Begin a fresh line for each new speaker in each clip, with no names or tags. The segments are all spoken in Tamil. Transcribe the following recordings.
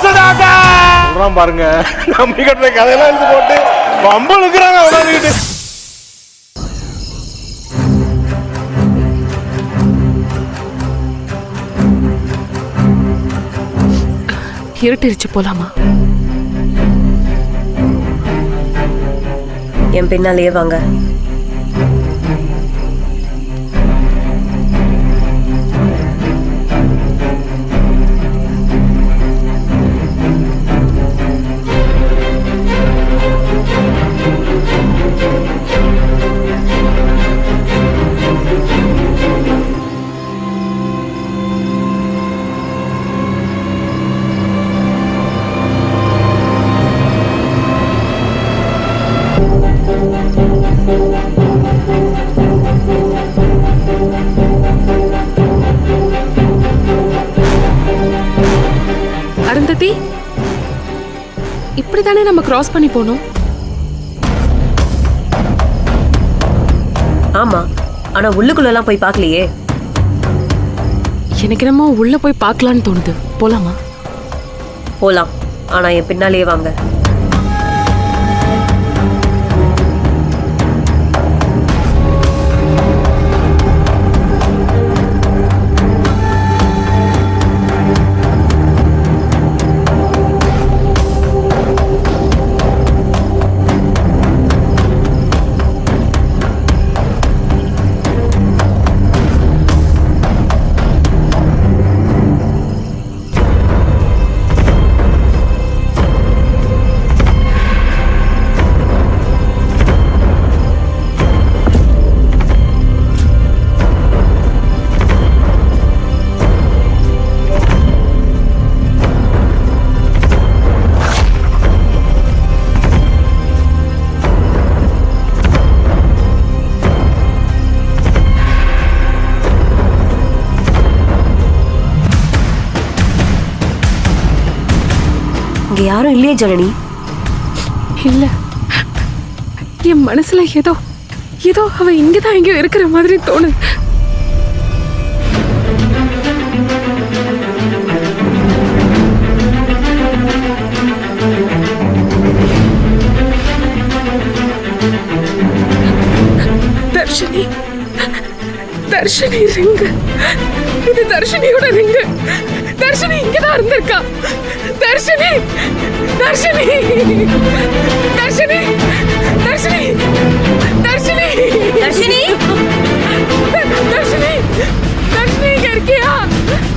சொல்றான் பாருங்க. நம்பி கட்டுற கதையெல்லாம் எடுத்து போட்டு பம்பு இருக்கிறாங்க உடனே.
இருட்டிருச்சு, போலாமா?
என் பின்னாலேயே வாங்க.
அருந்ததி, இப்படித்தானே நம்ம கிராஸ் பண்ணி போனோம்?
ஆமா, ஆனா உள்ளுக்குள்ளலாம் போய் பார்க்கலையே.
எனக்கு என்னமோ உள்ள போய் பார்க்கலான்னு தோணுது. போலாமா?
போலாம், ஆனா என் பின்னாலேயே வாங்க. இங்க யாரும் இல்லையே ஜனனி?
இல்ல, என் மனசுல ஏதோ ஏதோ அவ இங்கதான் எங்கேயோ இருக்கிற மாதிரி தோணுது. தர்ஷினி, தர்ஷினி ரிங்கு, இது தர்ஷினியோட ரிங்கு. தர்ஷினி இங்கதான் இருந்திருக்கா. தர்ஷினி, தர்ஷினி, தர்ஷினி, தர்ஷினி, தர்ஷினி,
தர்ஷினி,
தர்ஷினி, தர்ஷினி இங்க இருக்கியா?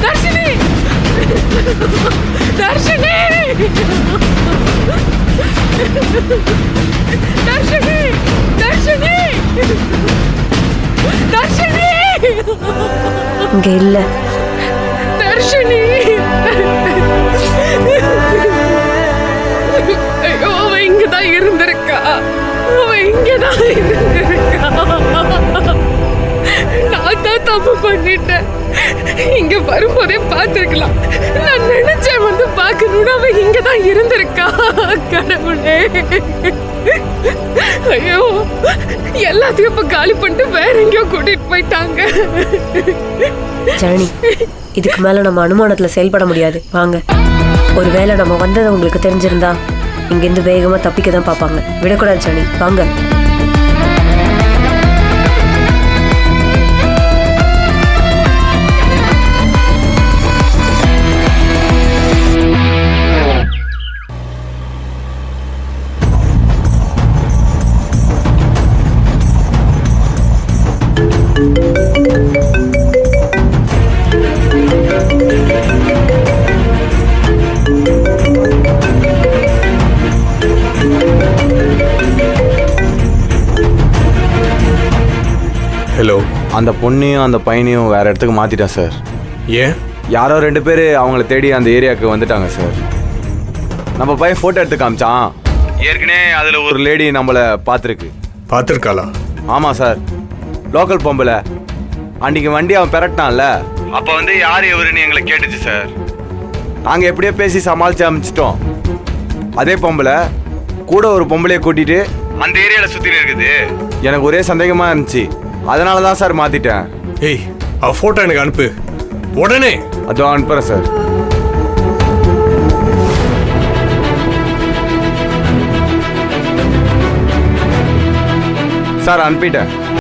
தர்ஷினி, தர்ஷினி, தர்ஷினி, தர்ஷினி, தர்ஷினி
இங்க இல்ல.
தர்ஷினி, ஐயோ, அவ இங்கதான் இருந்திருக்கா. அவ இங்கதான் இருந்திருக்கா. நான் தான் தப்பு பண்ணிட்டேன். இங்க வரும்போதே பார்த்திருக்கலாம். நான் நினைச்சேன் வந்து பார்க்கணும்னு. அவ இங்கதான் இருந்திருக்கா. கடவுளே, ஐயோ, எல்லாத்தையும் இப்ப காலி பண்ணிட்டு வேற எங்கேயோ கூட்டிட்டு போயிட்டாங்க.
ஜனனி, இதுக்கு மேல நம்ம அனுமானத்துல செயல்பட முடியாது. வாங்க. ஒருவேளை நம்ம வந்தது உங்களுக்கு தெரிஞ்சிருந்தா இங்கிருந்து வேகமா தப்பிக்க தான் பார்ப்பாங்க. விடக்கூடாது ஜனனி, வாங்க.
ஹலோ.
அந்த பொண்ணையும் அந்த பையனையும் வேற இடத்துக்கு மாத்திட்டேன் சார்.
ஏன்?
யாரோ 2 பேர் அவங்கள தேடி அந்த ஏரியாவுக்கு வந்துட்டாங்க சார். நம்ம பையன் போட்டோ எடுத்து காமிச்சான். ஏற்கனவே அதுல ஒரு லேடி நம்மளை பார்த்துருக்கு.
பார்த்துருக்காளா?
ஆமா சார், லோக்கல் பொம்பளை. அன்னைக்கு வண்டி அவன் பெரட்டினான்ல, அப்ப வந்து யார் எவருன்னு எங்களை கேட்டுச்சு சார். நாங்க எப்படியோ பேசி சமாளிச்சு அமைச்சிட்டோம். அதே பொம்பளை கூட ஒரு பொம்பளையை கூட்டிட்டு அந்த ஏரியால சுத்தி இருக்குது. எனக்கு ஒரே சந்தேகமா இருந்துச்சு, அதனாலதான் சார் மாத்திட்டேன்.
ஏய், அவ போட்டோ எனக்கு அனுப்பு உடனே.
அதோ அனுப்புறேன் சார். சார் அனுப்பிட்டேன்